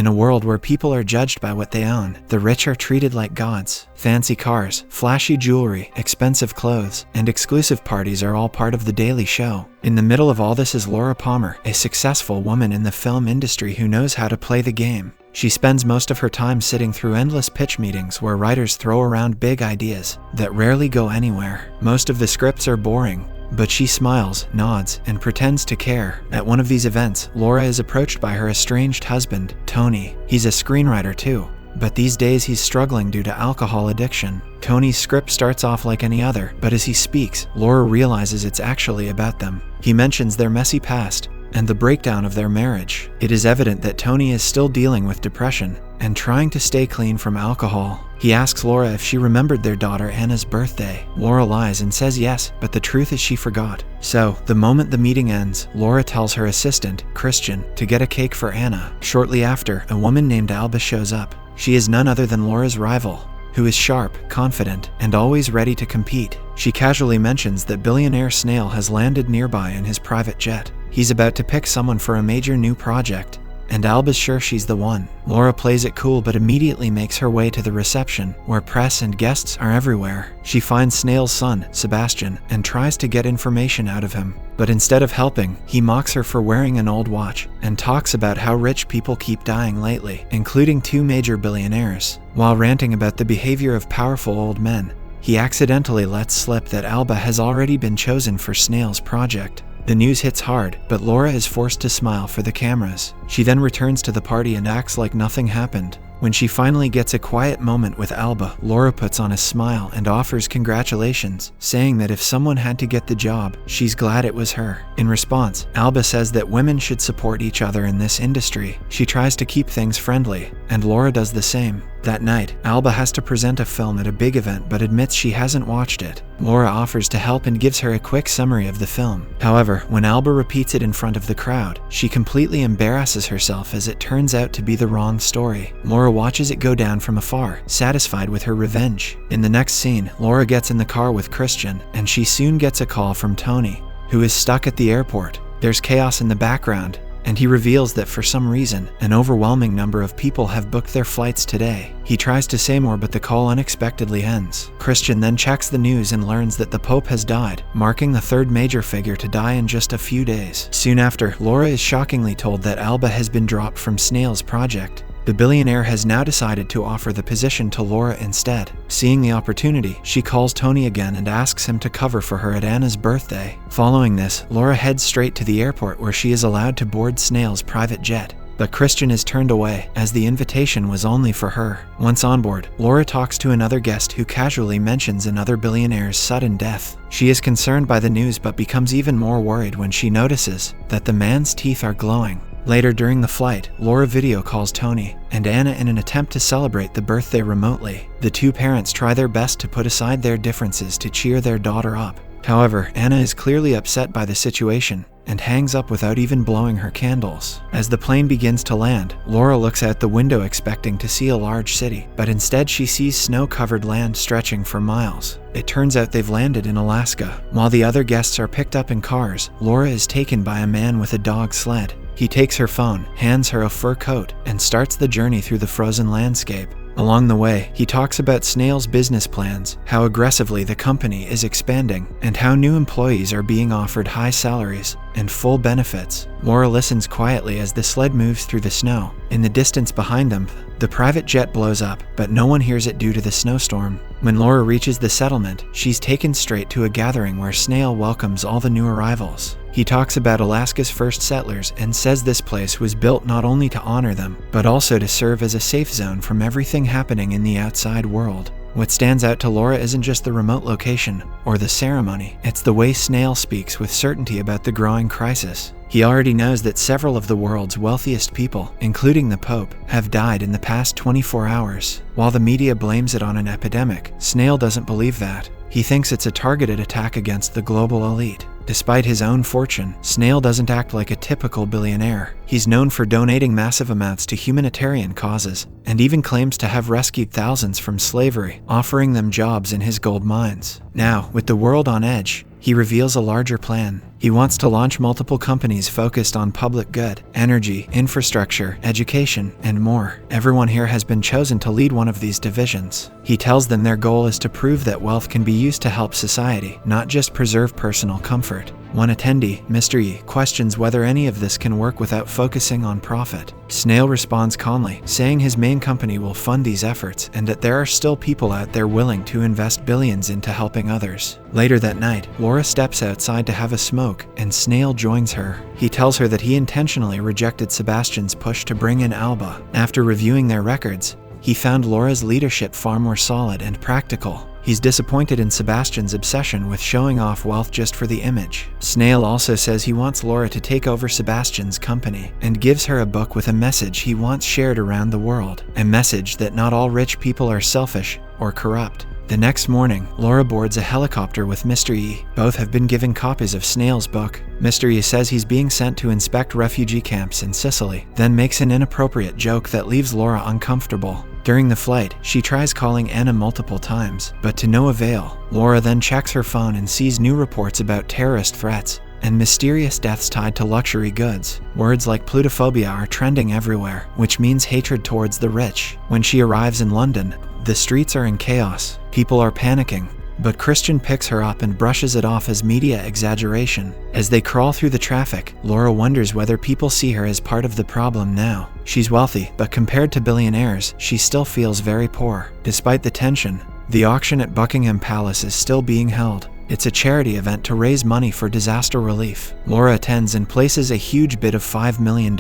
In a world where people are judged by what they own, the rich are treated like gods. Fancy cars, flashy jewelry, expensive clothes, and exclusive parties are all part of the daily show. In the middle of all this is Laura Palmer, a successful woman in the film industry who knows how to play the game. She spends most of her time sitting through endless pitch meetings where writers throw around big ideas that rarely go anywhere. Most of the scripts are boring, but she smiles, nods, and pretends to care. At one of these events, Laura is approached by her estranged husband, Tony. He's a screenwriter too, but these days he's struggling due to alcohol addiction. Tony's script starts off like any other, but as he speaks, Laura realizes it's actually about them. He mentions their messy past and the breakdown of their marriage. It is evident that Tony is still dealing with depression and trying to stay clean from alcohol. He asks Laura if she remembered their daughter Anna's birthday. Laura lies and says yes, but the truth is she forgot. So, the moment the meeting ends, Laura tells her assistant, Christian, to get a cake for Anna. Shortly after, a woman named Alba shows up. She is none other than Laura's rival, who is sharp, confident, and always ready to compete. She casually mentions that billionaire Snail has landed nearby in his private jet. He's about to pick someone for a major new project, and Alba's sure she's the one. Laura plays it cool but immediately makes her way to the reception, where press and guests are everywhere. She finds Snail's son, Sebastian, and tries to get information out of him. But instead of helping, he mocks her for wearing an old watch, and talks about how rich people keep dying lately, including 2 major billionaires. While ranting about the behavior of powerful old men, he accidentally lets slip that Alba has already been chosen for Snail's project. The news hits hard, but Laura is forced to smile for the cameras. She then returns to the party and acts like nothing happened. When she finally gets a quiet moment with Alba, Laura puts on a smile and offers congratulations, saying that if someone had to get the job, she's glad it was her. In response, Alba says that women should support each other in this industry. She tries to keep things friendly, and Laura does the same. That night, Alba has to present a film at a big event but admits she hasn't watched it. Laura offers to help and gives her a quick summary of the film. However, when Alba repeats it in front of the crowd, she completely embarrasses herself as it turns out to be the wrong story. Laura watches it go down from afar, satisfied with her revenge. In the next scene, Laura gets in the car with Christian, and she soon gets a call from Tony, who is stuck at the airport. There's chaos in the background, and he reveals that for some reason, an overwhelming number of people have booked their flights today. He tries to say more, but the call unexpectedly ends. Christian then checks the news and learns that the Pope has died, marking the 3rd major figure to die in just a few days. Soon after, Laura is shockingly told that Alba has been dropped from Snail's project. The billionaire has now decided to offer the position to Laura instead. Seeing the opportunity, she calls Tony again and asks him to cover for her at Anna's birthday. Following this, Laura heads straight to the airport where she is allowed to board Snail's private jet. But Christian is turned away, as the invitation was only for her. Once on board, Laura talks to another guest who casually mentions another billionaire's sudden death. She is concerned by the news but becomes even more worried when she notices that the man's teeth are glowing. Later during the flight, Laura video calls Tony and Anna in an attempt to celebrate the birthday remotely. The 2 parents try their best to put aside their differences to cheer their daughter up. However, Anna is clearly upset by the situation and hangs up without even blowing her candles. As the plane begins to land, Laura looks out the window expecting to see a large city, but instead she sees snow-covered land stretching for miles. It turns out they've landed in Alaska. While the other guests are picked up in cars, Laura is taken by a man with a dog sled. He takes her phone, hands her a fur coat, and starts the journey through the frozen landscape. Along the way, he talks about Snail's business plans, how aggressively the company is expanding, and how new employees are being offered high salaries and full benefits. Laura listens quietly as the sled moves through the snow. In the distance behind them, the private jet blows up, but no one hears it due to the snowstorm. When Laura reaches the settlement, she's taken straight to a gathering where Snail welcomes all the new arrivals. He talks about Alaska's first settlers and says this place was built not only to honor them, but also to serve as a safe zone from everything happening in the outside world. What stands out to Laura isn't just the remote location or the ceremony, it's the way Snail speaks with certainty about the growing crisis. He already knows that several of the world's wealthiest people, including the Pope, have died in the past 24 hours. While the media blames it on an epidemic, Snail doesn't believe that. He thinks it's a targeted attack against the global elite. Despite his own fortune, Snail doesn't act like a typical billionaire. He's known for donating massive amounts to humanitarian causes, and even claims to have rescued thousands from slavery, offering them jobs in his gold mines. Now, with the world on edge, he reveals a larger plan. He wants to launch multiple companies focused on public good, energy, infrastructure, education, and more. Everyone here has been chosen to lead one of these divisions. He tells them their goal is to prove that wealth can be used to help society, not just preserve personal comfort. One attendee, Mr. E, questions whether any of this can work without focusing on profit. Snail responds calmly, saying his main company will fund these efforts and that there are still people out there willing to invest billions into helping others. Later that night, Laura steps outside to have a smoke, and Snail joins her. He tells her that he intentionally rejected Sebastian's push to bring in Alba. After reviewing their records, he found Laura's leadership far more solid and practical. He's disappointed in Sebastian's obsession with showing off wealth just for the image. Snail also says he wants Laura to take over Sebastian's company and gives her a book with a message he wants shared around the world. A message that not all rich people are selfish or corrupt. The next morning, Laura boards a helicopter with Mr. E. Both have been given copies of Snail's book. Mr. E says he's being sent to inspect refugee camps in Sicily, then makes an inappropriate joke that leaves Laura uncomfortable. During the flight, she tries calling Anna multiple times, but to no avail. Laura then checks her phone and sees new reports about terrorist threats and mysterious deaths tied to luxury goods. Words like plutophobia are trending everywhere, which means hatred towards the rich. When she arrives in London, the streets are in chaos. People are panicking. But Christian picks her up and brushes it off as media exaggeration. As they crawl through the traffic, Laura wonders whether people see her as part of the problem now. She's wealthy, but compared to billionaires, she still feels very poor. Despite the tension, the auction at Buckingham Palace is still being held. It's a charity event to raise money for disaster relief. Laura attends and places a huge bid of $5 million,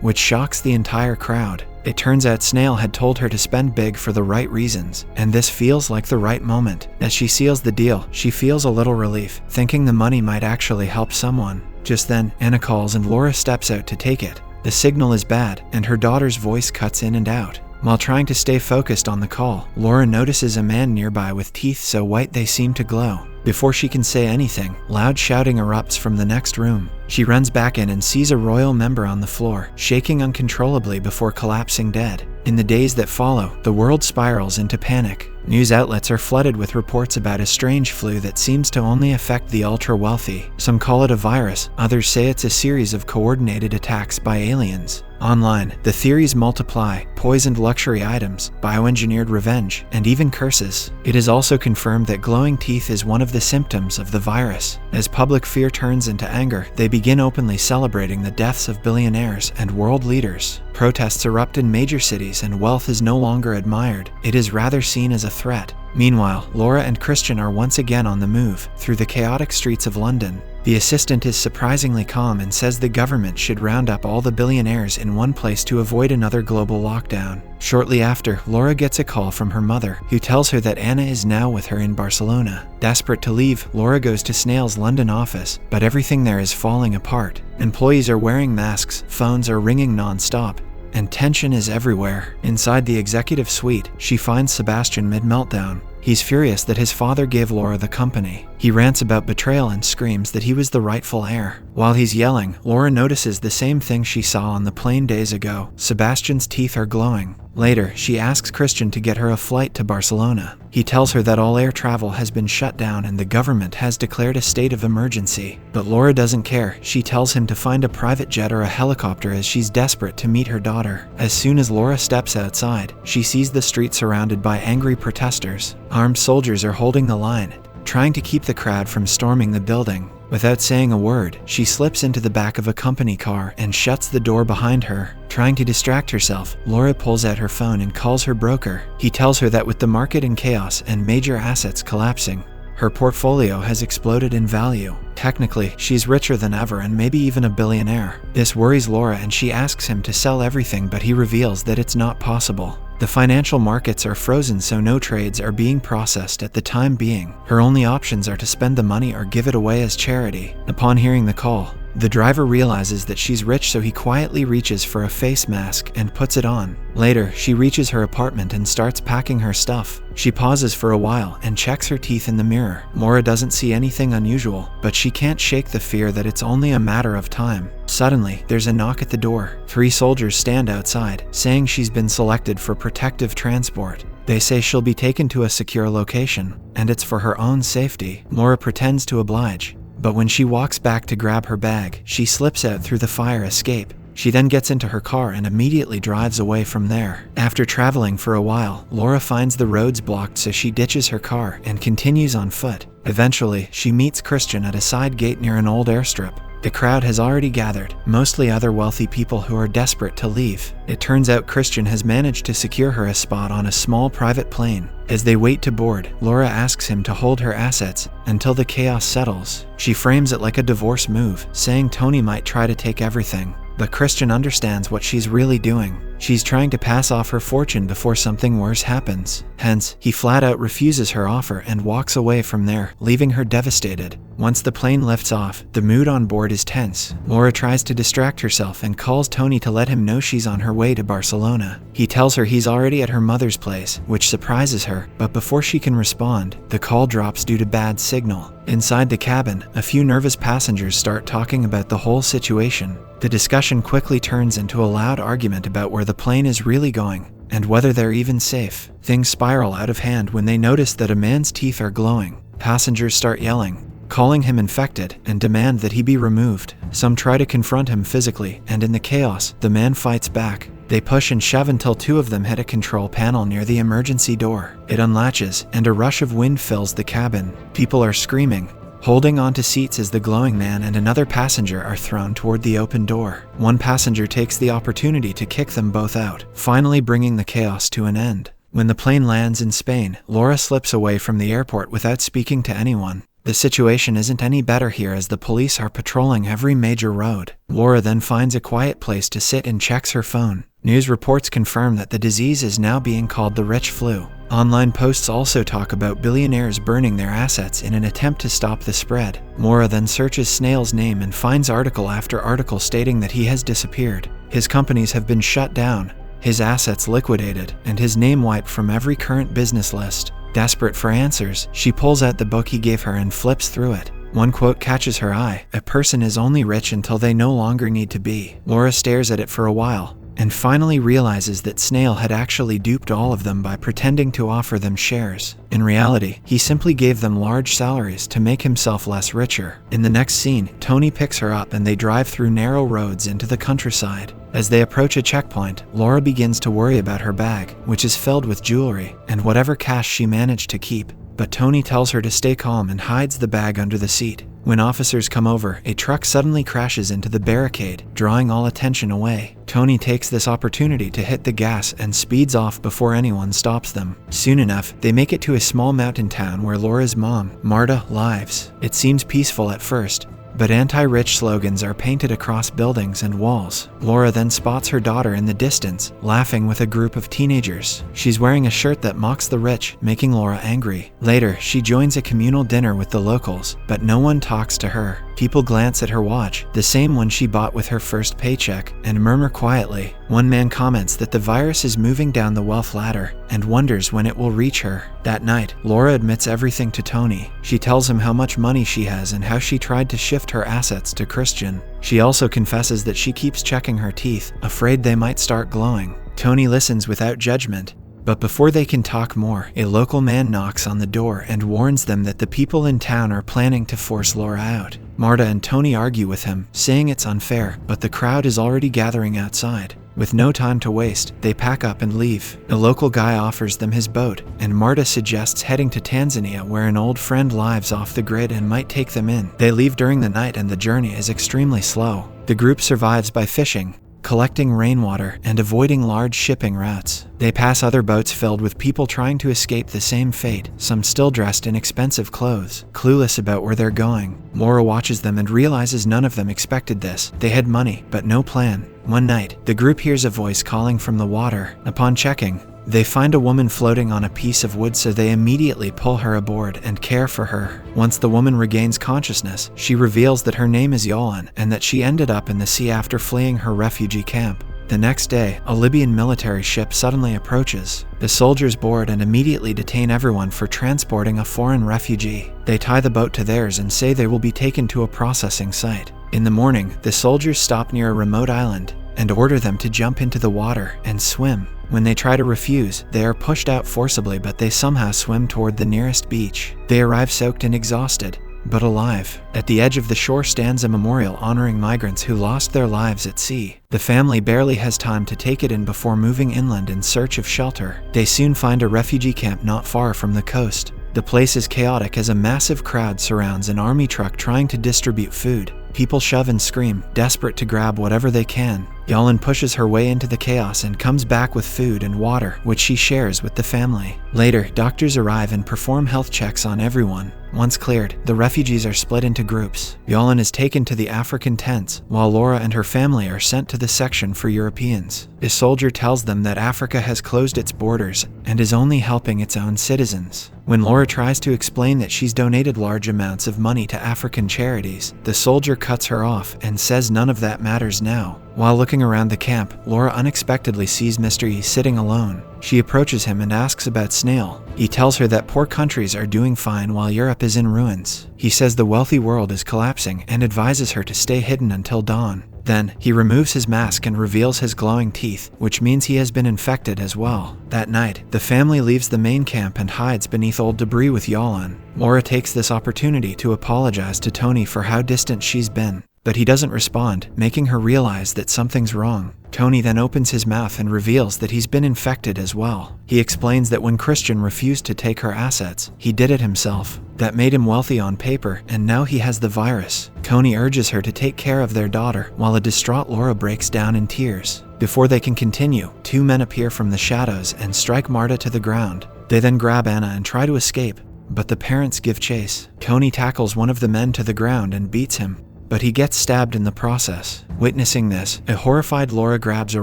which shocks the entire crowd. It turns out Snail had told her to spend big for the right reasons, and this feels like the right moment. As she seals the deal, she feels a little relief, thinking the money might actually help someone. Just then, Anna calls and Laura steps out to take it. The signal is bad, and her daughter's voice cuts in and out. While trying to stay focused on the call, Laura notices a man nearby with teeth so white they seem to glow. Before she can say anything, loud shouting erupts from the next room. She runs back in and sees a royal member on the floor, shaking uncontrollably before collapsing dead. In the days that follow, the world spirals into panic. News outlets are flooded with reports about a strange flu that seems to only affect the ultra-wealthy. Some call it a virus, others say it's a series of coordinated attacks by aliens. Online, the theories multiply: poisoned luxury items, bioengineered revenge, and even curses. It is also confirmed that glowing teeth is one of the symptoms of the virus. As public fear turns into anger, they begin openly celebrating the deaths of billionaires and world leaders. Protests erupt in major cities and wealth is no longer admired. It is rather seen as a threat. Meanwhile, Laura and Christian are once again on the move through the chaotic streets of London. The assistant is surprisingly calm and says the government should round up all the billionaires in one place to avoid another global lockdown. Shortly after, Laura gets a call from her mother, who tells her that Anna is now with her in Barcelona. Desperate to leave, Laura goes to Snail's London office, but everything there is falling apart. Employees are wearing masks, phones are ringing non-stop, and tension is everywhere. Inside the executive suite, she finds Sebastian mid-meltdown. He's furious that his father gave Laura the company. He rants about betrayal and screams that he was the rightful heir. While he's yelling, Laura notices the same thing she saw on the plane days ago. Sebastian's teeth are glowing. Later, she asks Christian to get her a flight to Barcelona. He tells her that all air travel has been shut down and the government has declared a state of emergency. But Laura doesn't care. She tells him to find a private jet or a helicopter as she's desperate to meet her daughter. As soon as Laura steps outside, she sees the street surrounded by angry protesters. Armed soldiers are holding the line, trying to keep the crowd from storming the building. Without saying a word, she slips into the back of a company car and shuts the door behind her. Trying to distract herself, Laura pulls out her phone and calls her broker. He tells her that with the market in chaos and major assets collapsing, her portfolio has exploded in value. Technically, she's richer than ever and maybe even a billionaire. This worries Laura and she asks him to sell everything, but he reveals that it's not possible. The financial markets are frozen, so no trades are being processed at the time being. Her only options are to spend the money or give it away as charity. Upon hearing the call, the driver realizes that she's rich, so he quietly reaches for a face mask and puts it on. Later, she reaches her apartment and starts packing her stuff. She pauses for a while and checks her teeth in the mirror. Laura doesn't see anything unusual, but she can't shake the fear that it's only a matter of time. Suddenly, there's a knock at the door. 3 soldiers stand outside, saying she's been selected for protective transport. They say she'll be taken to a secure location, and it's for her own safety. Laura pretends to oblige, But when she walks back to grab her bag, she slips out through the fire escape. She then gets into her car and immediately drives away from there. After traveling for a while, Laura finds the roads blocked, so she ditches her car and continues on foot. Eventually, she meets Christian at a side gate near an old airstrip. The crowd has already gathered, mostly other wealthy people who are desperate to leave. It turns out Christian has managed to secure her a spot on a small private plane. As they wait to board, Laura asks him to hold her assets until the chaos settles. She frames it like a divorce move, saying Tony might try to take everything. But Christian understands what she's really doing. She's trying to pass off her fortune before something worse happens. Hence, he flat out refuses her offer and walks away from there, leaving her devastated. Once the plane lifts off, the mood on board is tense. Laura tries to distract herself and calls Tony to let him know she's on her way to Barcelona. He tells her he's already at her mother's place, which surprises her, but before she can respond, the call drops due to bad signal. Inside the cabin, a few nervous passengers start talking about the whole situation. The discussion quickly turns into a loud argument about where the plane is really going and whether they're even safe. Things spiral out of hand when they notice that a man's teeth are glowing. Passengers start yelling, calling him infected, and demand that he be removed. Some try to confront him physically, and in the chaos, the man fights back. They push and shove until two of them hit a control panel near the emergency door. It unlatches, and a rush of wind fills the cabin. People are screaming, holding onto seats as the glowing man and another passenger are thrown toward the open door. One passenger takes the opportunity to kick them both out, finally bringing the chaos to an end. When the plane lands in Spain, Laura slips away from the airport without speaking to anyone. The situation isn't any better here as the police are patrolling every major road. Laura then finds a quiet place to sit and checks her phone. News reports confirm that the disease is now being called the rich flu. Online posts also talk about billionaires burning their assets in an attempt to stop the spread. Laura then searches Snail's name and finds article after article stating that he has disappeared. His companies have been shut down, his assets liquidated, and his name wiped from every current business list. Desperate for answers, she pulls out the book he gave her and flips through it. One quote catches her eye: "A person is only rich until they no longer need to be." Laura stares at it for a while, and finally realizes that Snail had actually duped all of them by pretending to offer them shares. In reality, he simply gave them large salaries to make himself less richer. In the next scene, Tony picks her up and they drive through narrow roads into the countryside. As they approach a checkpoint, Laura begins to worry about her bag, which is filled with jewelry, and whatever cash she managed to keep. But Tony tells her to stay calm and hides the bag under the seat. When officers come over, a truck suddenly crashes into the barricade, drawing all attention away. Tony takes this opportunity to hit the gas and speeds off before anyone stops them. Soon enough, they make it to a small mountain town where Laura's mom, Marta, lives. It seems peaceful at first, but anti-rich slogans are painted across buildings and walls. Laura then spots her daughter in the distance, laughing with a group of teenagers. She's wearing a shirt that mocks the rich, making Laura angry. Later, she joins a communal dinner with the locals, but no one talks to her. People glance at her watch, the same one she bought with her first paycheck, and murmur quietly. One man comments that the virus is moving down the wealth ladder and wonders when it will reach her. That night, Laura admits everything to Tony. She tells him how much money she has and how she tried to shift her assets to Christian. She also confesses that she keeps checking her teeth, afraid they might start glowing. Tony listens without judgment. But before they can talk more, a local man knocks on the door and warns them that the people in town are planning to force Laura out. Marta and Tony argue with him, saying it's unfair, but the crowd is already gathering outside. With no time to waste, they pack up and leave. A local guy offers them his boat, and Marta suggests heading to Tanzania where an old friend lives off the grid and might take them in. They leave during the night and the journey is extremely slow. The group survives by fishing, collecting rainwater, and avoiding large shipping routes. They pass other boats filled with people trying to escape the same fate, some still dressed in expensive clothes, clueless about where they're going. Laura watches them and realizes none of them expected this. They had money, but no plan. One night, the group hears a voice calling from the water. Upon checking, they find a woman floating on a piece of wood, so they immediately pull her aboard and care for her. Once the woman regains consciousness, she reveals that her name is Yolan and that she ended up in the sea after fleeing her refugee camp. The next day, a Libyan military ship suddenly approaches. The soldiers board and immediately detain everyone for transporting a foreign refugee. They tie the boat to theirs and say they will be taken to a processing site. In the morning, the soldiers stop near a remote island and order them to jump into the water and swim. When they try to refuse, they are pushed out forcibly, but they somehow swim toward the nearest beach. They arrive soaked and exhausted, but alive. At the edge of the shore stands a memorial honoring migrants who lost their lives at sea. The family barely has time to take it in before moving inland in search of shelter. They soon find a refugee camp not far from the coast. The place is chaotic as a massive crowd surrounds an army truck trying to distribute food. People shove and scream, desperate to grab whatever they can. Yolun pushes her way into the chaos and comes back with food and water, which she shares with the family. Later, doctors arrive and perform health checks on everyone. Once cleared, the refugees are split into groups. Yolun is taken to the African tents, while Laura and her family are sent to the section for Europeans. A soldier tells them that Africa has closed its borders and is only helping its own citizens. When Laura tries to explain that she's donated large amounts of money to African charities, the soldier cuts her off and says none of that matters now. While looking around the camp, Laura unexpectedly sees Mr. E sitting alone. She approaches him and asks about Snail. He tells her that poor countries are doing fine while Europe is in ruins. He says the wealthy world is collapsing and advises her to stay hidden until dawn. Then, he removes his mask and reveals his glowing teeth, which means he has been infected as well. That night, the family leaves the main camp and hides beneath old debris with Yolun. Laura takes this opportunity to apologize to Tony for how distant she's been. But he doesn't respond, making her realize that something's wrong. Tony then opens his mouth and reveals that he's been infected as well. He explains that when Christian refused to take her assets, he did it himself. That made him wealthy on paper, and now he has the virus. Tony urges her to take care of their daughter, while a distraught Laura breaks down in tears. Before they can continue, two men appear from the shadows and strike Marta to the ground. They then grab Anna and try to escape, but the parents give chase. Tony tackles one of the men to the ground and beats him, but he gets stabbed in the process. Witnessing this, a horrified Laura grabs a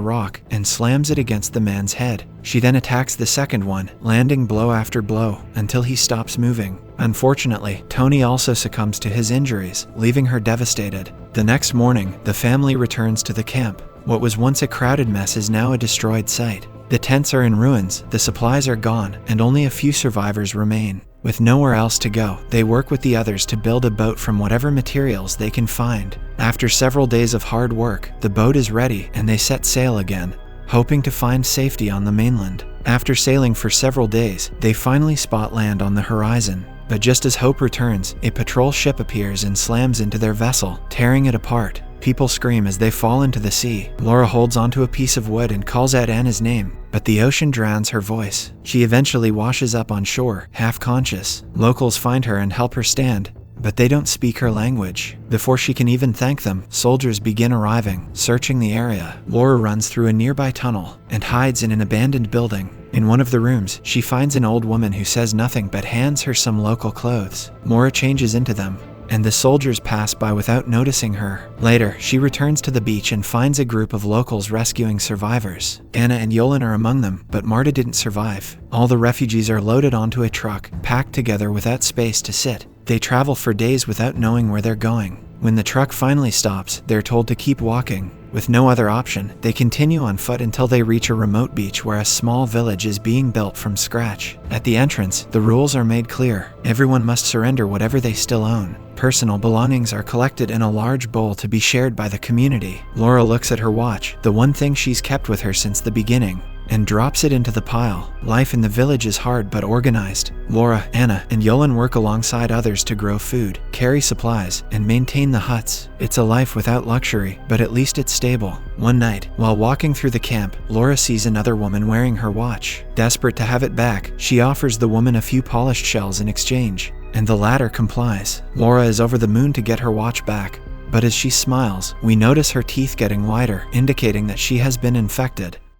rock and slams it against the man's head. She then attacks the second one, landing blow after blow until he stops moving. Unfortunately, Tony also succumbs to his injuries, leaving her devastated. The next morning, the family returns to the camp. What was once a crowded mess is now a destroyed site. The tents are in ruins, the supplies are gone, and only a few survivors remain. With nowhere else to go, they work with the others to build a boat from whatever materials they can find. After several days of hard work, the boat is ready and they set sail again, hoping to find safety on the mainland. After sailing for several days, they finally spot land on the horizon. But just as hope returns, a patrol ship appears and slams into their vessel, tearing it apart. People scream as they fall into the sea. Laura holds onto a piece of wood and calls out Anna's name, but the ocean drowns her voice. She eventually washes up on shore, half conscious. Locals find her and help her stand, but they don't speak her language. Before she can even thank them, soldiers begin arriving, searching the area. Laura runs through a nearby tunnel and hides in an abandoned building. In one of the rooms, she finds an old woman who says nothing but hands her some local clothes. Laura changes into them, and the soldiers pass by without noticing her. Later, she returns to the beach and finds a group of locals rescuing survivors. Anna and Yolun are among them, but Marta didn't survive. All the refugees are loaded onto a truck, packed together without space to sit. They travel for days without knowing where they're going. When the truck finally stops, they're told to keep walking. With no other option, they continue on foot until they reach a remote beach where a small village is being built from scratch. At the entrance, the rules are made clear. Everyone must surrender whatever they still own. Personal belongings are collected in a large bowl to be shared by the community. Laura looks at her watch, the one thing she's kept with her since the beginning, and drops it into the pile. Life in the village is hard but organized. Laura, Anna, and Yolun work alongside others to grow food, carry supplies, and maintain the huts. It's a life without luxury, but at least it's stable. One night, while walking through the camp, Laura sees another woman wearing her watch. Desperate to have it back, she offers the woman a few polished shells in exchange, and the latter complies. Laura is over the moon to get her watch back, but as she smiles, we notice her teeth getting whiter, indicating that she has been infected.